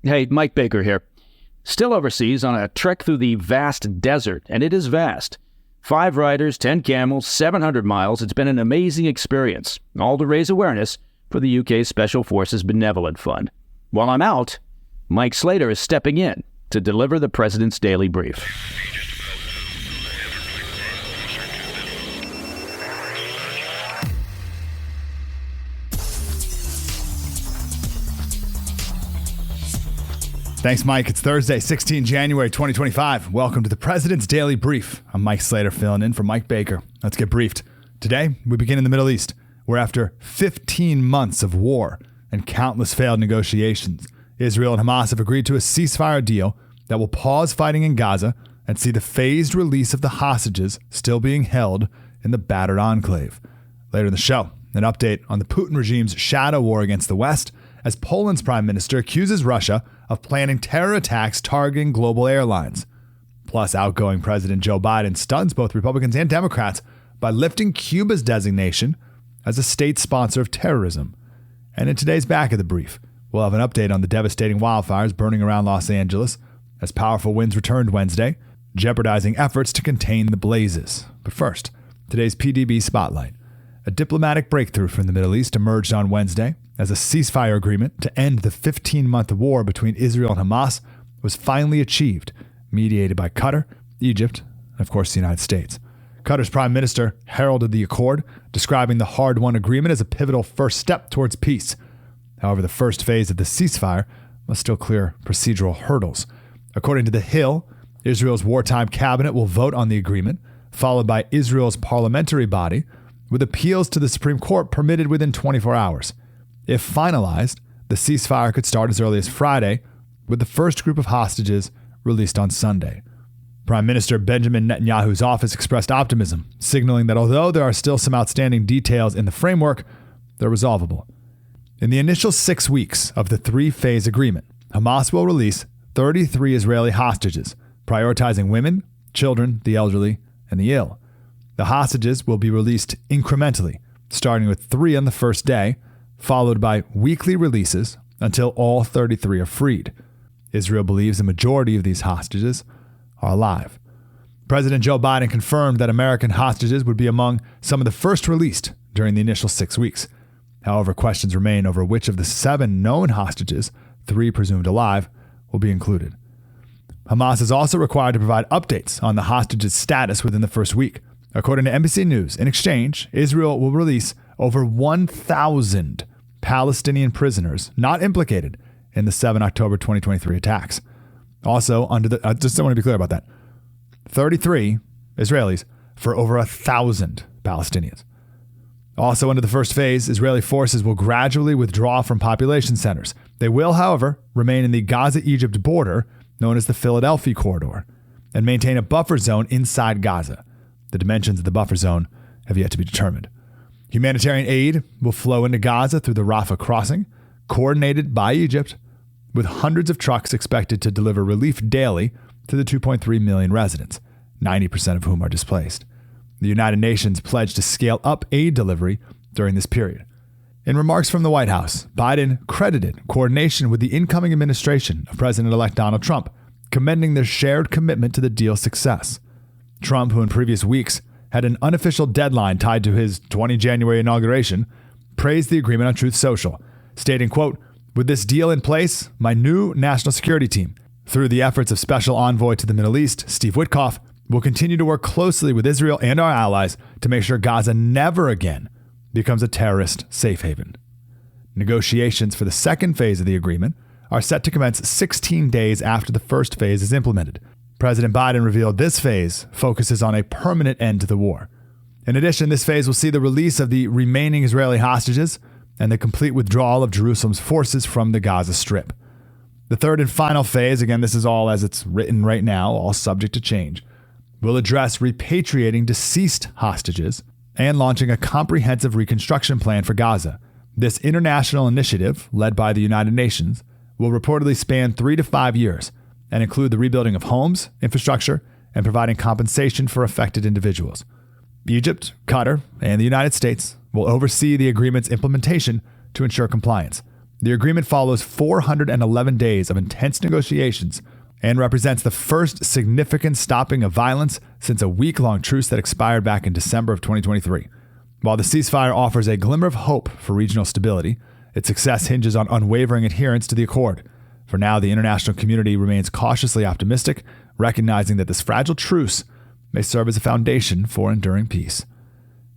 Hey, Mike Baker here. Still overseas on a trek through the vast desert, and it is vast. 5 riders, 10 camels, 700 miles. It's been an amazing experience, all to raise awareness for the UK's Special Forces Benevolent Fund. While I'm out, Mike Slater is stepping in to deliver the President's Daily Brief. Thanks, Mike. It's Thursday, 16 January 2025. Welcome to the President's Daily Brief. I'm Mike Slater filling in for Mike Baker. Let's get briefed. Today, we begin in the Middle East, where after 15 months of war and countless failed negotiations, Israel and Hamas have agreed to a ceasefire deal that will pause fighting in Gaza and see the phased release of the hostages still being held in the battered enclave. Later in the show, an update on the Putin regime's shadow war against the West, as Poland's prime minister accuses Russia of planning terror attacks targeting global airlines. Plus, outgoing President Joe Biden stuns both Republicans and Democrats by lifting Cuba's designation as a state sponsor of terrorism. And in today's Back of the Brief, we'll have an update on the devastating wildfires burning around Los Angeles as powerful winds returned Wednesday, jeopardizing efforts to contain the blazes. But first, today's PDB Spotlight. A diplomatic breakthrough from the Middle East emerged on Wednesday as a ceasefire agreement to end the 15-month war between Israel and Hamas was finally achieved, mediated by Qatar, Egypt, and of course the United States. Qatar's prime minister heralded the accord, describing the hard-won agreement as a pivotal first step towards peace. However, the first phase of the ceasefire must still clear procedural hurdles. According to The Hill, Israel's wartime cabinet will vote on the agreement, followed by Israel's parliamentary body, with appeals to the Supreme Court permitted within 24 hours. If finalized, the ceasefire could start as early as Friday, with the first group of hostages released on Sunday. Prime Minister Benjamin Netanyahu's office expressed optimism, signaling that although there are still some outstanding details in the framework, they're resolvable. In the initial 6 weeks of the 3-phase agreement, Hamas will release 33 Israeli hostages, prioritizing women, children, the elderly, and the ill. The hostages will be released incrementally, starting with 3 on the first day, followed by weekly releases until all 33 are freed. Israel believes the majority of these hostages are alive. President Joe Biden confirmed that American hostages would be among some of the first released during the initial 6 weeks. However, questions remain over which of the 7 known hostages, 3 presumed alive, will be included. Hamas is also required to provide updates on the hostages' status within the first week. According to NBC News, in exchange, Israel will release over 1,000 Palestinian prisoners not implicated in the 7 October 2023 attacks. Also, under the just want to be clear about that, 33 Israelis for over 1,000 Palestinians. Also, under the first phase, Israeli forces will gradually withdraw from population centers. They will, however, remain in the Gaza-Egypt border, known as the Philadelphia Corridor, and maintain a buffer zone inside Gaza. The dimensions of the buffer zone have yet to be determined. Humanitarian aid will flow into Gaza through the Rafah crossing, coordinated by Egypt, with hundreds of trucks expected to deliver relief daily to the 2.3 million residents, 90% of whom are displaced. The United Nations pledged to scale up aid delivery during this period. In remarks from the White House, Biden credited coordination with the incoming administration of President-elect Donald Trump, commending their shared commitment to the deal's success. Trump, who in previous weeks had an unofficial deadline tied to his 20 January inauguration, praised the agreement on Truth Social, stating, quote, "With this deal in place, my new national security team, through the efforts of Special Envoy to the Middle East, Steve Witkoff, will continue to work closely with Israel and our allies to make sure Gaza never again becomes a terrorist safe haven." Negotiations for the second phase of the agreement are set to commence 16 days after the first phase is implemented. President Biden revealed this phase focuses on a permanent end to the war. In addition, this phase will see the release of the remaining Israeli hostages and the complete withdrawal of Jerusalem's forces from the Gaza Strip. The third and final phase, again, this is all as it's written right now, all subject to change, will address repatriating deceased hostages and launching a comprehensive reconstruction plan for Gaza. This international initiative, led by the United Nations, will reportedly span 3 to 5 years and include the rebuilding of homes, infrastructure, and providing compensation for affected individuals. Egypt, Qatar, and the United States will oversee the agreement's implementation to ensure compliance. The agreement follows 411 days of intense negotiations and represents the first significant stopping of violence since a week-long truce that expired back in December of 2023. While the ceasefire offers a glimmer of hope for regional stability, its success hinges on unwavering adherence to the accord. For now, the international community remains cautiously optimistic, recognizing that this fragile truce may serve as a foundation for enduring peace.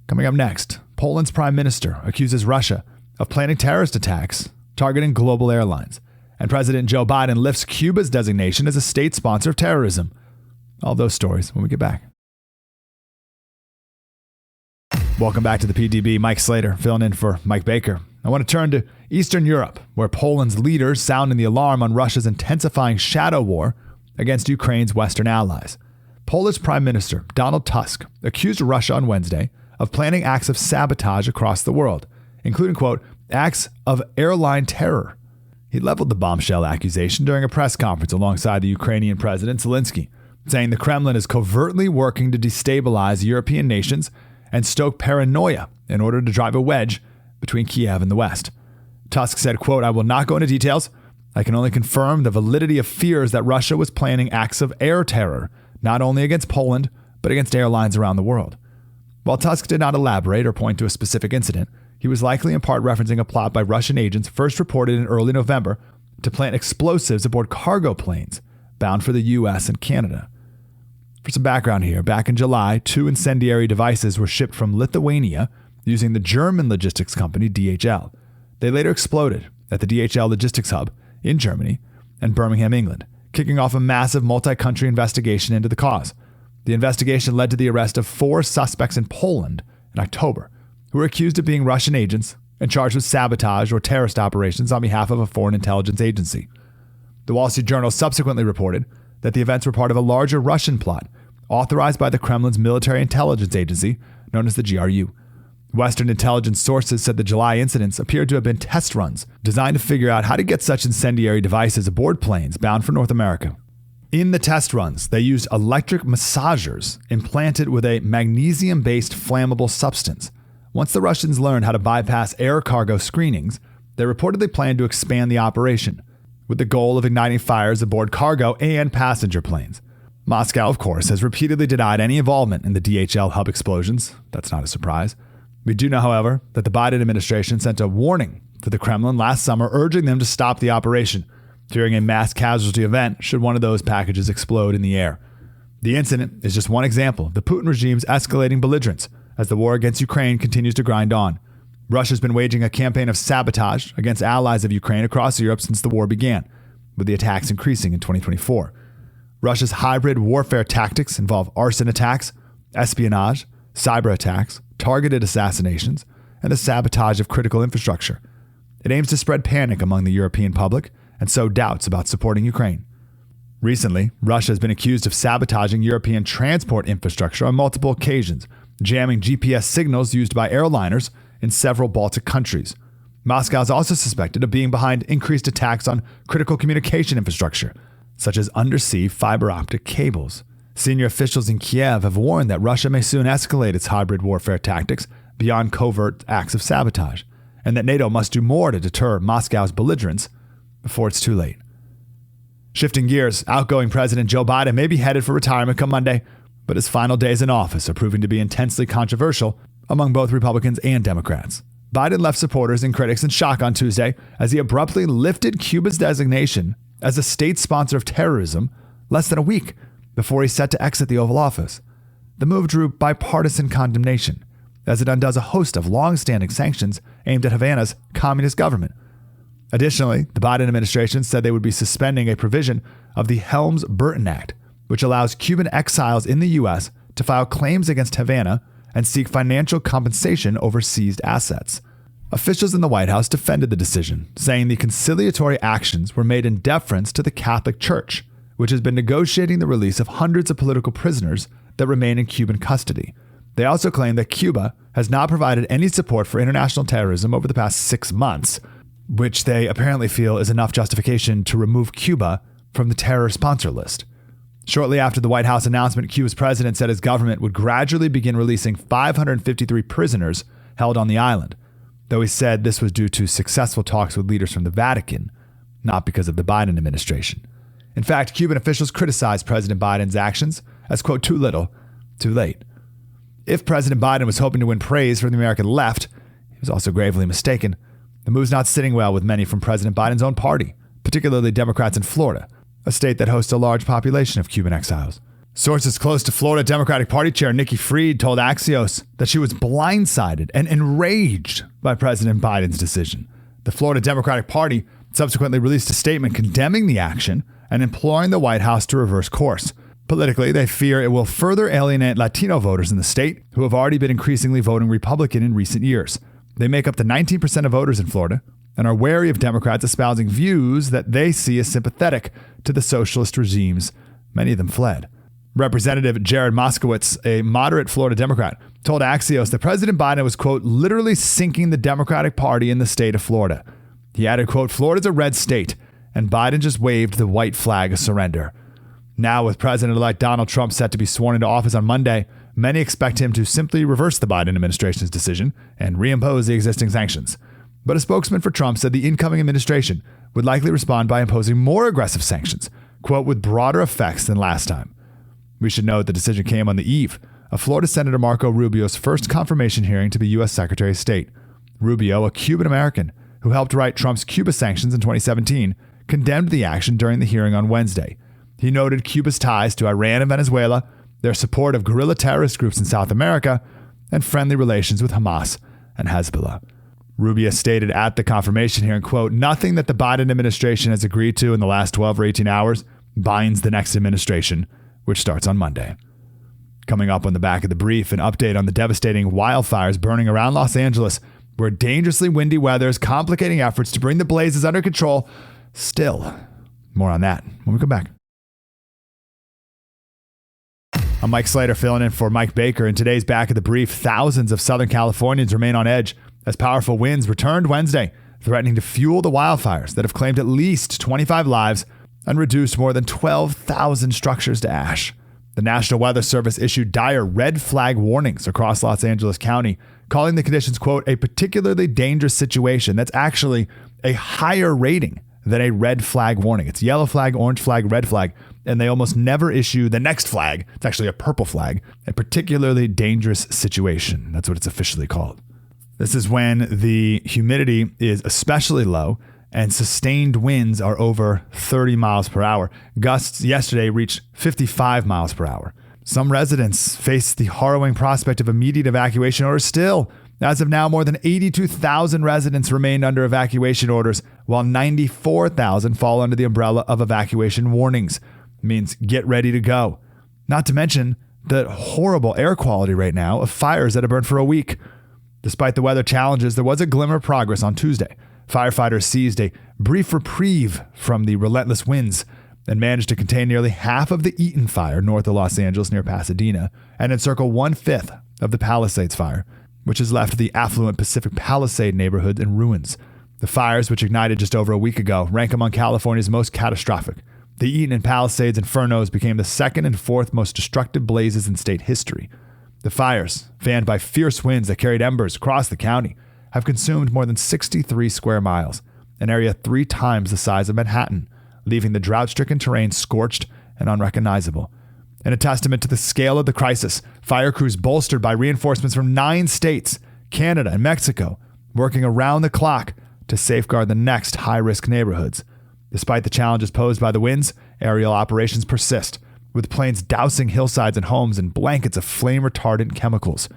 Coming up next, Poland's prime minister accuses Russia of planning terrorist attacks targeting global airlines, and President Joe Biden lifts Cuba's designation as a state sponsor of terrorism. All those stories when we get back. Welcome back to the PDB. Mike Slater filling in for Mike Baker. I want to turn to Eastern Europe, where Poland's leaders sounding the alarm on Russia's intensifying shadow war against Ukraine's Western allies. Polish Prime Minister Donald Tusk accused Russia on Wednesday of planning acts of sabotage across the world, including, quote, acts of airline terror. He leveled the bombshell accusation during a press conference alongside the Ukrainian President Zelensky, saying the Kremlin is covertly working to destabilize European nations and stoke paranoia in order to drive a wedge between Kiev and the West. Tusk said, quote, I will not go into details. I can only confirm the validity of fears that Russia was planning acts of air terror, not only against Poland, but against airlines around the world. While Tusk did not elaborate or point to a specific incident, he was likely in part referencing a plot by Russian agents first reported in early November to plant explosives aboard cargo planes bound for the U.S. and Canada. For some background here, back in July, 2 incendiary devices were shipped from Lithuania using the German logistics company DHL. They later exploded at the DHL logistics hub in Germany and Birmingham, England, kicking off a massive multi-country investigation into the cause. The investigation led to the arrest of 4 suspects in Poland in October, who were accused of being Russian agents and charged with sabotage or terrorist operations on behalf of a foreign intelligence agency. The Wall Street Journal subsequently reported that the events were part of a larger Russian plot authorized by the Kremlin's military intelligence agency, known as the GRU. Western intelligence sources said the July incidents appeared to have been test runs designed to figure out how to get such incendiary devices aboard planes bound for North America. In the test runs, they used electric massagers implanted with a magnesium-based flammable substance. Once the Russians learned how to bypass air cargo screenings, they reportedly planned to expand the operation, with the goal of igniting fires aboard cargo and passenger planes. Moscow, of course, has repeatedly denied any involvement in the DHL hub explosions. That's not a surprise. We do know, however, that the Biden administration sent a warning to the Kremlin last summer urging them to stop the operation during a mass casualty event should one of those packages explode in the air. The incident is just one example of the Putin regime's escalating belligerence as the war against Ukraine continues to grind on. Russia's been waging a campaign of sabotage against allies of Ukraine across Europe since the war began, with the attacks increasing in 2024. Russia's hybrid warfare tactics involve arson attacks, espionage, cyber attacks, targeted assassinations, and the sabotage of critical infrastructure. It aims to spread panic among the European public and sow doubts about supporting Ukraine. Recently, Russia has been accused of sabotaging European transport infrastructure on multiple occasions, jamming GPS signals used by airliners in several Baltic countries. Moscow is also suspected of being behind increased attacks on critical communication infrastructure, such as undersea fiber optic cables. Senior officials in Kiev have warned that Russia may soon escalate its hybrid warfare tactics beyond covert acts of sabotage, and that NATO must do more to deter Moscow's belligerence before it's too late. Shifting gears, outgoing President Joe Biden may be headed for retirement come Monday, but his final days in office are proving to be intensely controversial among both Republicans and Democrats. Biden left supporters and critics in shock on Tuesday as he abruptly lifted Cuba's designation as a state sponsor of terrorism less than a week before he's set to exit the Oval Office. The move drew bipartisan condemnation, as it undoes a host of long-standing sanctions aimed at Havana's communist government. Additionally, the Biden administration said they would be suspending a provision of the Helms-Burton Act, which allows Cuban exiles in the U.S. to file claims against Havana and seek financial compensation over seized assets. Officials in the White House defended the decision, saying the conciliatory actions were made in deference to the Catholic Church, which has been negotiating the release of hundreds of political prisoners that remain in Cuban custody. They also claim that Cuba has not provided any support for international terrorism over the past 6 months, which they apparently feel is enough justification to remove Cuba from the terror sponsor list. Shortly after the White House announcement, Cuba's president said his government would gradually begin releasing 553 prisoners held on the island. though he said this was due to successful talks with leaders from the Vatican, not because of the Biden administration. In fact, Cuban officials criticized President Biden's actions as, quote, too little, too late. If President Biden was hoping to win praise from the American left, he was also gravely mistaken. The move's not sitting well with many from President Biden's own party, particularly Democrats in Florida, a state that hosts a large population of Cuban exiles. Sources close to Florida Democratic Party Chair Nikki Fried told Axios that she was blindsided and enraged by President Biden's decision. The Florida Democratic Party subsequently released a statement condemning the action and imploring the White House to reverse course. Politically, they fear it will further alienate Latino voters in the state who have already been increasingly voting Republican in recent years. They make up to 19% of voters in Florida and are wary of Democrats espousing views that they see as sympathetic to the socialist regimes many of them fled. Representative Jared Moskowitz, a moderate Florida Democrat, told Axios that President Biden was, quote, literally sinking the Democratic Party in the state of Florida. He added, quote, Florida's a red state, and Biden just waved the white flag of surrender. Now, with President-elect Donald Trump set to be sworn into office on Monday, many expect him to simply reverse the Biden administration's decision and reimpose the existing sanctions. But a spokesman for Trump said the incoming administration would likely respond by imposing more aggressive sanctions, quote, with broader effects than last time. We should note the decision came on the eve of Florida Senator Marco Rubio's first confirmation hearing to be U.S. Secretary of State. Rubio, a Cuban-American who helped write Trump's Cuba sanctions in 2017, condemned the action during the hearing on Wednesday. He noted Cuba's ties to Iran and Venezuela, their support of guerrilla terrorist groups in South America, and friendly relations with Hamas and Hezbollah. Rubio stated at the confirmation hearing, quote, nothing that the Biden administration has agreed to in the last 12 or 18 hours binds the next administration, which starts on Monday. Coming up on the back of the brief, an update on the devastating wildfires burning around Los Angeles, where dangerously windy weather is complicating efforts to bring the blazes under control. Still, more on that when we come back. I'm Mike Slater filling in for Mike Baker. In today's Back of the Brief, thousands of Southern Californians remain on edge as powerful winds returned Wednesday, threatening to fuel the wildfires that have claimed at least 25 lives and reduced more than 12,000 structures to ash. The National Weather Service issued dire red flag warnings across Los Angeles County, calling the conditions, quote, a particularly dangerous situation that's actually a higher rating than a red flag warning. It's yellow flag, orange flag, red flag, and they almost never issue the next flag. It's actually a purple flag, a particularly dangerous situation. That's what it's officially called. This is when the humidity is especially low and sustained winds are over 30 miles per hour. Gusts yesterday reached 55 miles per hour. Some residents face the harrowing prospect of immediate evacuation orders still. As of now, more than 82,000 residents remained under evacuation orders, while 94,000 fall under the umbrella of evacuation warnings. It means get ready to go. Not to mention the horrible air quality right now of fires that have burned for a week. Despite the weather challenges, there was a glimmer of progress on Tuesday. Firefighters seized a brief reprieve from the relentless winds and managed to contain nearly half of the Eaton fire north of Los Angeles near Pasadena and encircle 1/5 of the Palisades fire, which has left the affluent Pacific Palisade neighborhood in ruins. The fires, which ignited just over a week ago, rank among California's most catastrophic. The Eaton and Palisades infernos became the second and fourth most destructive blazes in state history. The fires, fanned by fierce winds that carried embers across the county, have consumed more than 63 square miles, an area 3 times the size of Manhattan, leaving the drought-stricken terrain scorched and unrecognizable. In a testament to the scale of the crisis, fire crews bolstered by reinforcements from 9 states, Canada, and Mexico, working around the clock to safeguard the next high-risk neighborhoods. Despite the challenges posed by the winds, aerial operations persist, with planes dousing hillsides and homes in blankets of flame-retardant chemicals.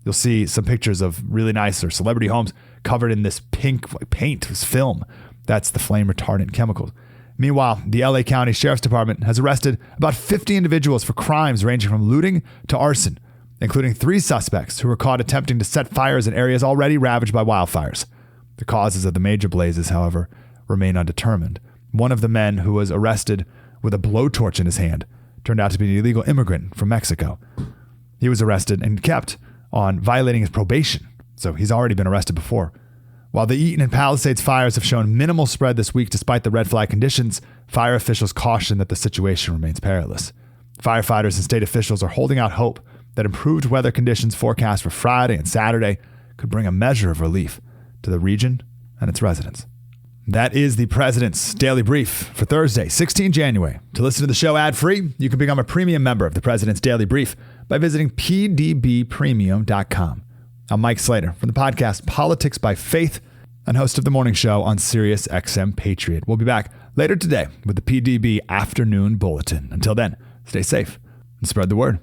You'll see some pictures of really nice or celebrity homes covered in this pink paint, this film. That's the flame-retardant chemicals. Meanwhile, the LA County Sheriff's Department has arrested about 50 individuals for crimes ranging from looting to arson, including 3 suspects who were caught attempting to set fires in areas already ravaged by wildfires. The causes of the major blazes, however, remain undetermined. One of the men who was arrested with a blowtorch in his hand turned out to be an illegal immigrant from Mexico. He was arrested and kept on violating his probation, so he's already been arrested before. While the Eaton and Palisades fires have shown minimal spread this week despite the red flag conditions, fire officials caution that the situation remains perilous. Firefighters and state officials are holding out hope that improved weather conditions forecast for Friday and Saturday could bring a measure of relief. to the region and its residents. That is the President's Daily Brief for Thursday, 16 January. To listen to the show ad-free, you can become a premium member of the President's Daily Brief by visiting pdbpremium.com. I'm Mike Slater from the podcast Politics by Faith and host of the morning show on Sirius XM Patriot. We'll be back later today with the PDB Afternoon Bulletin. Until then, stay safe and spread the word.